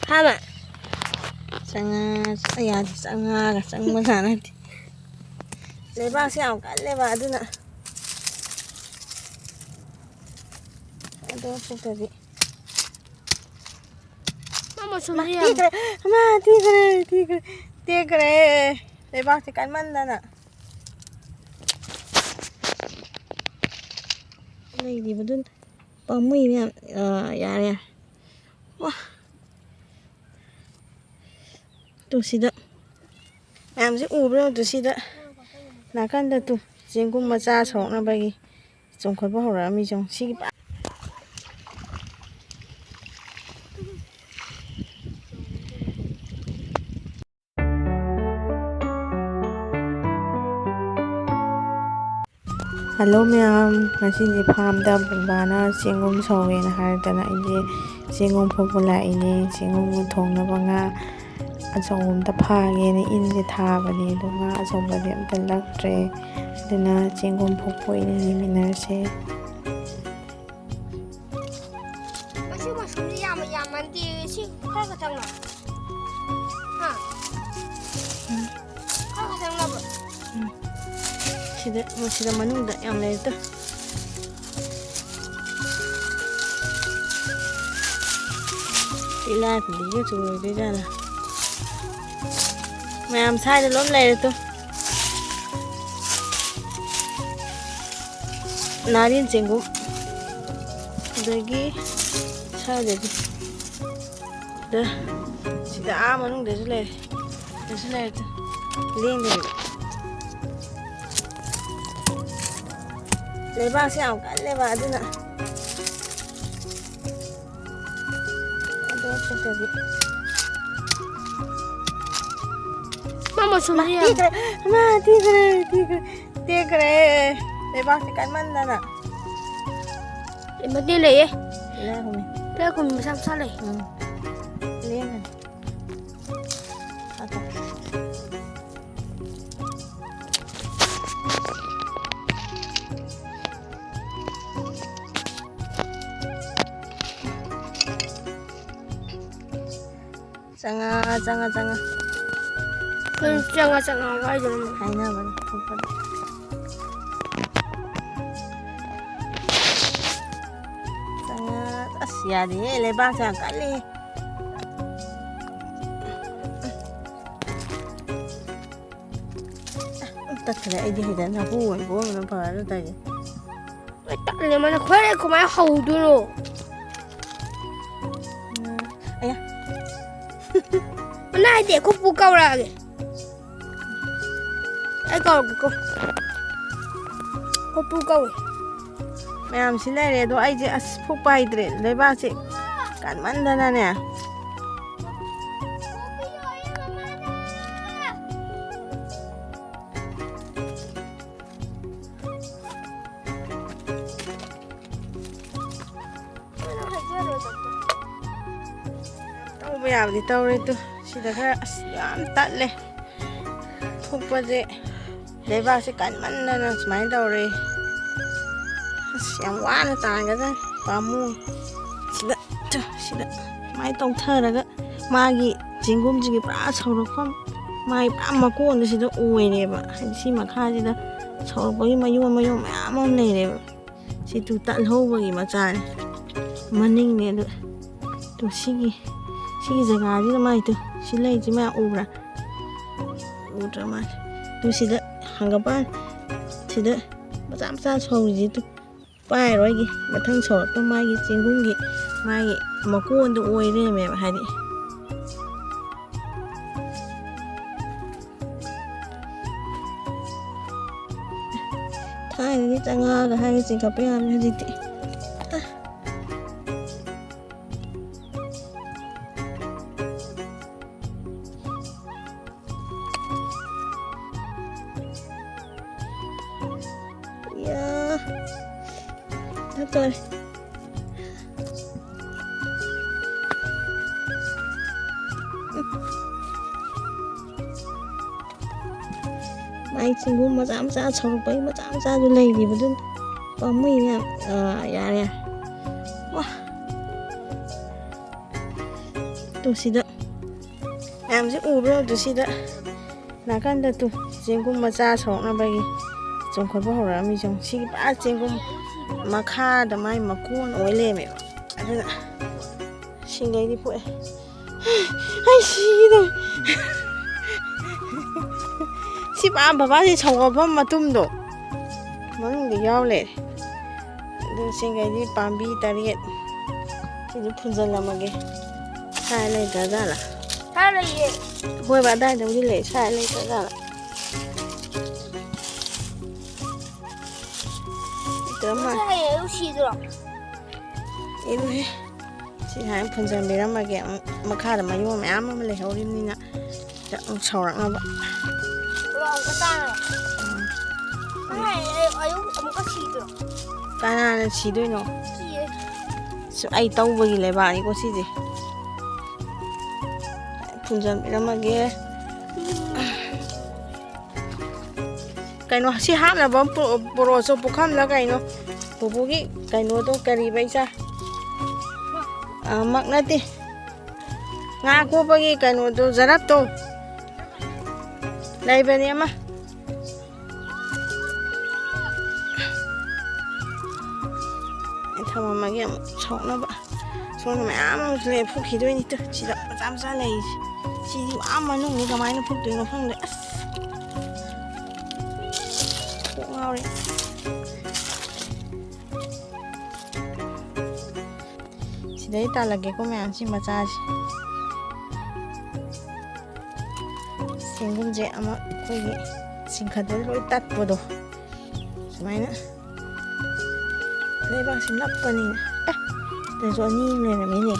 Hama. Sanga ya sanga ga sang mana nanti. Lebar siang kan lebar tu nak. Aduh apa tadi? Mama suliam. Tigre. Lebar si kan mana nak? Lagi di betul. Pamui ni ya. Wah. Tu sida. Em sẽ uống tu sida. Là kan da tu. Jing kum macha chong na bagi. Chong khoi ba hora mi chong si ba. Hello ma'am, ngasi farm da bana chengum sawe na har da na ide chengum phopula ine chengum thong na banga achom da phage ne in je tha bani do nga achom da dem ta laktre dina chengum phopo ine ni minar se Mashroom yaman di si ka ka tang na. Ha. Ka ka tang na ba. sida manung da yang lai tu ila thì đi chu đi ra là mày làm sai rồi lắm này tu naril chengum dagi sai rồi đi đó sida manung để lại tu liên đi lebar siang kan lebar tu nak. Aduh apa tadi? Mama suliam. Tigre. Lebar si kan mana nak? Ibu ni le ye. Lah kami. Dia aku misam sale. Lihat. Apa? Jangan. Jangan kau jangan. Hai na bang. Sangat asia dia lebar sangat kali. Tak kena ide hidan aku buang nampak ada tadi. Tak le mana kau le kau mai hau dulu. Ayah. Mana ide kau buka lagi. Kau buka. Ma'am sila re do ai je as fukpa yadre lebar si kan mana na ne. Bây giờ tao đi tu chỉ là cái ăn tắt lên phục vụ gì để vào sẽ cắn mặn nên là máy đầu đi xem quá nó tàn cái đó và mua chỉ là máy tông thơ là cái mà gì chính cũng chỉ cái sầu được không mai mà cô nó chỉ là uể này mà hay chỉ mà khai gì đó sầu với mà dùng mẹ mong này này chỉ tụ tận hô với mà tràn mà ninh này được tụ xí jaga di mai tu silai ji ma ura ma tu sida hanggapan sida macam sa chou ji tu pai rồi gi ma thang chou to mai gi chingum gi mai gi ma ko ndu oi re me ha di thai ni changa ga hai ji ka pe am ji ti rồi mai chingum mà dám ra chồng bấy mà dám ra rồi này thì vẫn còn mì nha ya nè tu two ꯁꯤꯗ ꯃꯌꯥꯝꯁꯦ ꯎꯕ꯭ꯔꯣ ꯑꯗꯨ ꯁꯤꯗ ꯅꯥꯀꯟꯗ two ꯆꯦꯡꯒꯨꯝ ꯃꯆꯥ ꯁꯧꯔꯛꯅꯕꯒꯤ ꯆꯣꯡꯈꯠꯄ ꯍꯧꯔꯛꯑꯝꯃꯤ ꯆꯣꯡ ꯁꯤꯒꯤ ꯄꯨꯔꯥ ꯆꯦꯡꯒꯨꯝ ꯃꯈꯥꯗ ꯃꯥꯏ ꯃꯀꯣꯟ ꯑꯣꯏ ꯂꯩꯔꯝꯃꯦꯕ ꯑꯗꯨꯅ ꯁꯤꯡꯒꯩꯗꯤ ꯄꯣꯛꯑꯦ ꯑꯩ ꯁꯤꯗ ꯁꯤ ꯄꯥꯝ ꯕꯕꯥꯁꯤ ꯁꯧꯒꯠꯐꯝ ꯃꯇꯨꯡꯗꯣ ꯃꯅꯨꯡꯗ ꯌꯥꯎ ꯂꯩꯔꯦ ꯑꯗꯨ ꯁꯤꯡꯒꯩꯗꯤ ꯄꯥꯝꯕꯤ 8 ꯁꯤꯁꯨ ꯐꯨꯟꯖꯜꯂꯝꯃꯒꯦ ꯁꯥꯏ ꯂꯩꯇ꯭ꯔꯖꯥꯠꯂꯥ ꯍꯣꯏꯕ ꯑꯗꯥꯏꯗꯕꯨꯗꯤ ꯂꯩ ꯁꯥꯏ ꯂꯩꯇ꯭ꯔꯖꯥꯠꯂꯥ 이루해 ꯁꯤ ꯍꯥꯏꯅ ꯐꯨꯟꯖꯟꯕꯤꯔꯝꯃꯒꯦ ꯑꯃꯨꯛ ꯃꯈꯥꯗ ꯃꯌꯣꯟ ꯃꯌꯥꯝ ꯑꯃ ꯂꯩꯍꯧꯔꯤꯕꯅꯤꯅ ꯑꯃꯨꯛ ꯁꯧꯔꯛꯅꯕ ꯀꯅꯥꯅ ꯁꯤꯗꯣꯏꯅꯣ ꯑꯩ ꯇꯧꯕꯒꯤ ꯂꯩꯕꯥꯛꯅꯤꯀꯣ ꯁꯤꯁꯦ ꯐꯨꯟꯖꯟꯕꯤꯔꯝꯃꯒꯦ ꯀꯩꯅꯣ ꯁꯤ ꯍꯥꯞꯅꯕ ꯄꯣꯔꯣꯁꯨ ꯄꯨꯈꯝꯂ ꯀꯩꯅꯣ ꯄꯨꯄꯨꯒꯤ ꯀꯩꯅꯣꯗꯣ ꯀꯔꯤꯕ ꯏꯆꯥ ꯃꯛ ꯅꯠꯇꯦ ꯉꯥ ꯀꯣꯠꯄꯒꯤ ꯀꯩꯅꯣꯗꯣ ꯖꯔꯞꯇꯣ ꯂꯩꯕꯅꯦ ꯑꯃ ꯊꯝꯃꯝꯃꯒꯦ ꯑꯃꯨꯛ ꯁꯧꯅꯕ ꯁꯣꯝꯗ ꯃꯌꯥꯝ ꯑꯃꯁꯨ ꯂꯩ ꯐꯨꯛꯈꯤꯗꯣꯏꯅꯤ ꯁꯤꯗ ꯃꯆꯥ ꯃꯆꯥ ꯂꯩꯔꯤꯁꯦ ꯁꯤꯗꯤ ꯌꯥꯝ ꯃꯅꯨꯡꯅꯤ ꯀꯃꯥꯏꯅ ꯐꯨꯛꯇꯣꯏꯅꯣ ꯈꯪꯗꯦ ꯑꯁ ꯀꯣꯛ ꯉꯥꯎꯔꯦ ꯁꯤꯗꯩ ꯇꯥꯜꯂꯒꯦꯀꯣ ꯃꯌꯥꯝꯁꯤ ꯃꯆꯥꯁꯤ ꯆꯦꯡꯒꯨꯝꯁꯦ ꯑꯃ ꯑꯩꯈꯣꯏꯒꯤ ꯆꯤꯡꯈꯠꯄꯗ ꯂꯣꯏ ꯇꯠꯄꯗꯣ ꯁꯨꯃꯥꯏꯅ ꯂꯩꯕꯥꯛꯁꯤ ꯅꯞꯄꯅꯤꯅ ꯁꯤꯗꯁꯨ 2 ꯂꯩꯔꯝꯃꯤꯅꯦ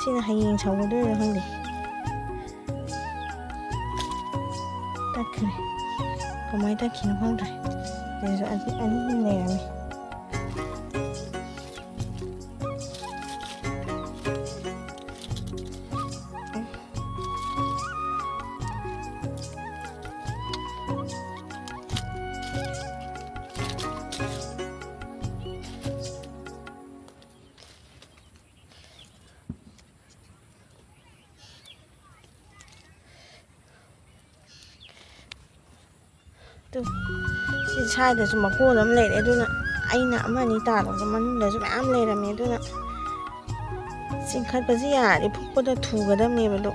ꯁꯤꯅ ꯍꯌꯦꯡ ꯁꯧꯒꯗꯣꯏꯔꯥ ꯈꯪꯗꯦ ꯇꯠꯈ꯭ꯔꯦ ꯀꯃꯥꯏꯅ ꯇꯠꯈꯤꯅꯣ ꯈꯪꯗ꯭ꯔꯦ ꯁꯤꯗꯁꯨ 2 ꯂꯩꯔꯝꯃꯤ ꯁꯤ ꯁ꯭ꯋꯥꯏꯗꯁꯨ ꯃꯀꯣꯟ ꯑꯃ ꯂꯩꯔꯦ ꯑꯗꯨꯅ ꯑꯩꯅ 1, 2 ꯇꯥꯜꯂꯒ ꯃꯅꯨꯡꯗꯁꯨ ꯃꯌꯥꯝ ꯂꯩꯔꯝꯃꯦ ꯑꯗꯨꯅ ꯆꯤꯡꯈꯠꯄꯁꯤ ꯌꯥꯔꯗꯤ ꯐꯨꯛꯄꯗ ꯊꯨꯒꯗꯕꯅꯦꯕ ꯑꯗꯣ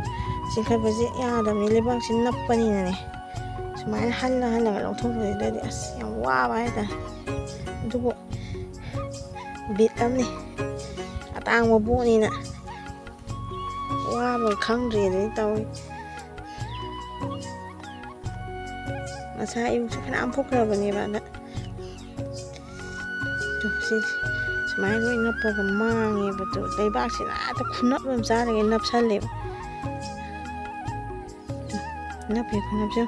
ꯆꯤꯡꯈꯠꯄꯁꯤ ꯌꯥꯗꯕꯅꯤ ꯂꯩꯕꯥꯛꯁꯤ ꯅꯞꯄꯅꯤꯅꯅꯦ ꯁꯨꯃꯥꯏꯅ ꯍꯜꯂꯒ ꯂꯧꯊꯣꯛꯄꯁꯤꯗꯗꯤ ꯑꯁ ꯌꯥꯝ ꯋꯥꯕ ꯍꯥꯏꯇꯥꯔꯦ ꯑꯗꯨꯕꯨ ꯕꯤꯠ ꯑꯃꯅꯤ ꯑꯇꯥꯡꯕ ꯄꯣꯠꯅꯤꯅ ꯋꯥꯕ ꯈꯪꯗ꯭ꯔꯦ ꯑꯗꯨꯗꯤ ꯇꯧꯏ ꯉꯁꯥꯏ ꯑꯌꯨꯛꯁꯨ ꯐꯅꯌꯥꯝ ꯐꯨꯛꯈ꯭ꯔꯕꯅꯦꯕ ꯑꯗ ꯁꯤ ꯁꯨꯃꯥꯏꯅ ꯂꯣꯏ ꯅꯞꯄꯒ ꯃꯥꯡꯉꯦꯕ ꯂꯩꯕꯥꯛꯁꯤꯅ ꯍꯦꯛꯇ ꯈꯨꯅꯞ ꯑꯃ ꯆꯥꯔꯒ ꯅꯞꯁꯜꯂꯦꯕ ꯅꯞꯄꯦ ꯈꯨꯅꯞꯁꯦ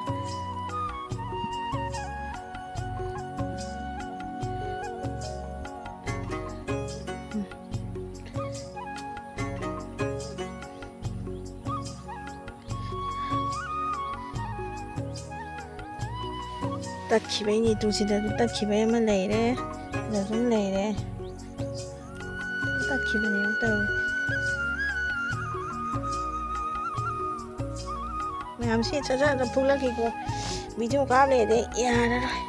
ꯇꯠꯈꯤꯕꯩꯅꯤ ꯇꯨꯡꯁꯤꯗꯁꯨ ꯇꯠꯈꯤꯕꯩ ꯑꯃ ꯂꯩꯔꯦ ꯁꯤꯗ ꯁꯨꯝ ꯂꯩꯔꯦ ꯇꯠꯈꯤꯕꯅꯦꯕ ꯇꯧꯏ ꯃꯌꯥꯝꯁꯤ ꯁꯠ ꯐꯨꯛꯂꯛꯈꯤꯀꯣ ꯚꯤꯗꯤꯑꯣ ꯀꯥꯞ ꯂꯩꯔꯗꯤ ꯌꯥꯔꯔꯣꯏ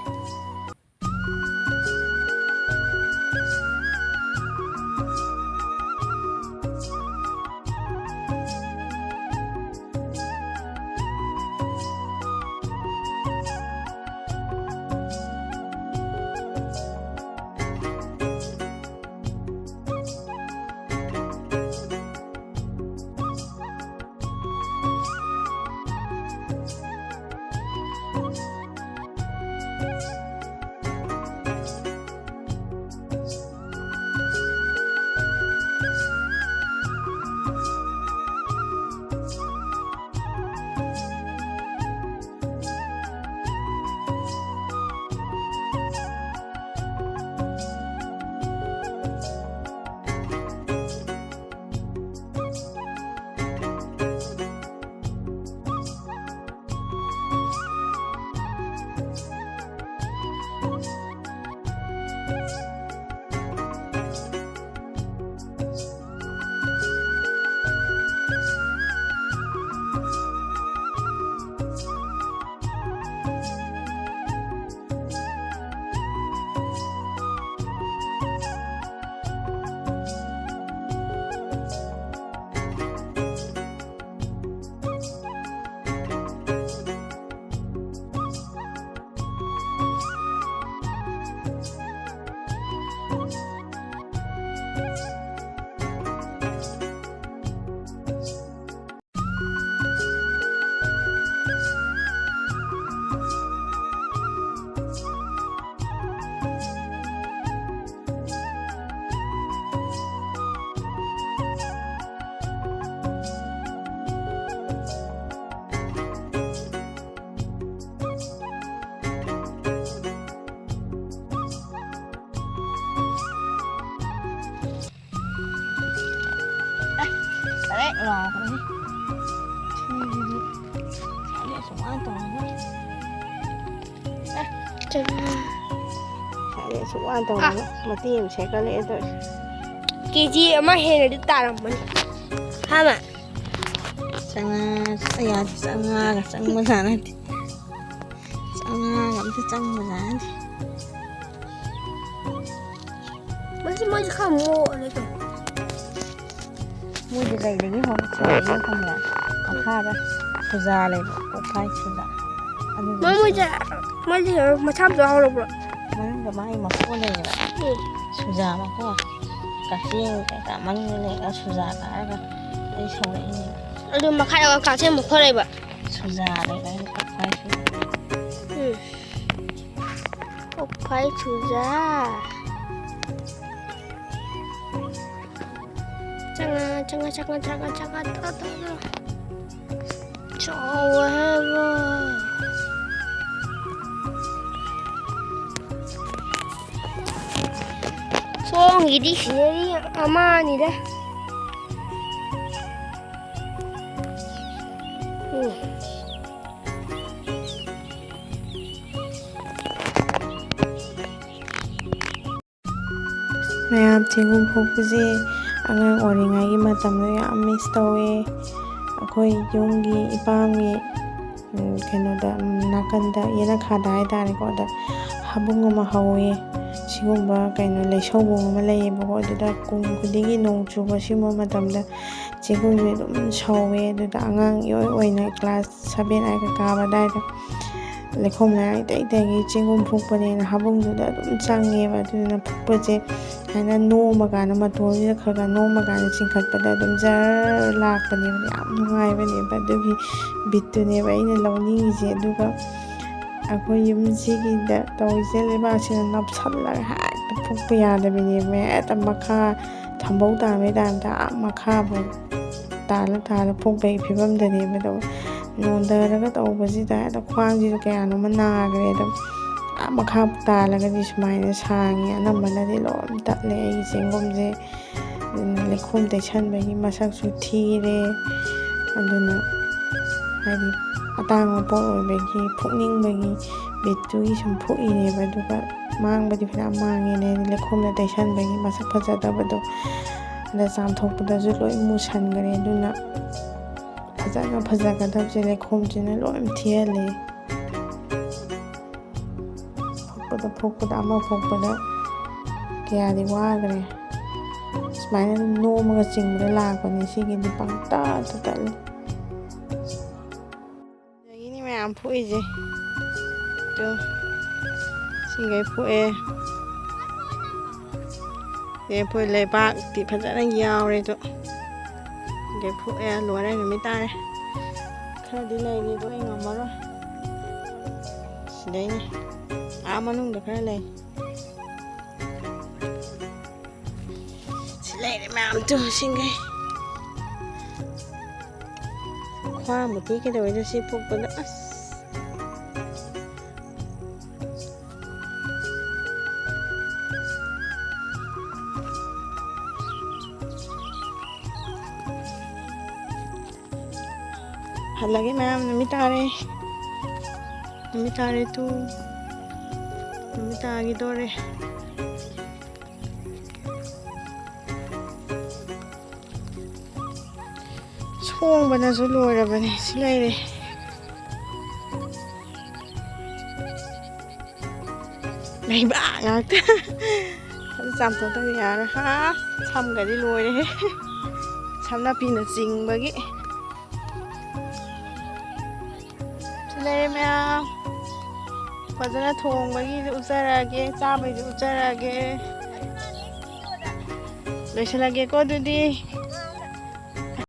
라ꯎ거든. 아니 정말 더. 아니 정말 더. 마티임 세깔레도. KG ama hena di taram man. Hama. Sangat saya sangat sana di. Sangat kamu sana di. Masih kamu gitu. Mua gì đây để không chơi chứ không là có pha đó thu ra này có phai thu ra mà tham gia học rồi mắng cái máy mà có này vậy thu ra mà có cả riêng cả mắng như này ở thu ra cả đây sau này nhưng mà khai cả thêm một khoa này vậy thu ra đây đấy có phai có phai thu ra jangan cowok so ngidi sini aman nih deh mayam chengum phukpa angang oringai gi matamda yam miss tawe akoi yunggi ipamgi kenoda nakanda yena khada hai tare ko da habung ma hawe sigumba kaino leishobung ma leye bo da kum khudingi nong chuba simo matamda chegum me dum shawe da angang yoi oina class 7 ai ka ba dai da lekhom na ai tai gi chengum phukpa ne habung da dum change ba du na phukpa je haina no magana matoli khaga no magana chingkhat pada dum jar lak pani yam nungai bani ba dugi bitu ne ba ina lawni je duga akoi yum ji gi da toije le ba sin nap sal la ha phukpa ya da bani me ta makha thambau ta me da makha bo ta la phukpa phibam da ne ba do non da ga to ba ji da khwang ji ka no ma na gre da makha talagadi sumaina sangi anambanadi lom tatle ai chengomje lekhum tension bagi masak su thire aduna hari atang po bagi phukning bagi betu gi sum phukine baduga mang badi phira mangi ne lekhum na tension bagi masak phajada bado da sam thokpada ju loi mu san gare aduna phajaga dabje lekhum jina loi thiale phukpada ama phukpada kaya di wagre smaina no mga chingre la ko ni sigi di pangta total ini me am phui je to singai phui ye phui le bak ti phada na yaw re to ge phui lo ra ni mi ta re kha di le ni to ngam ma ro sidai ni manung da khara lai silai de mam tu singai khwa một tí cái đồi cho si phục của nó hạt lagi mam namitare tu namita gidore song bana su lora bane silai re nei ba ngak sam to ta ya ra ha sam ga di loi re sam na pin na jing ba gi silai me fazana thong bagi usarage cha bai usarage loisalage ko dudi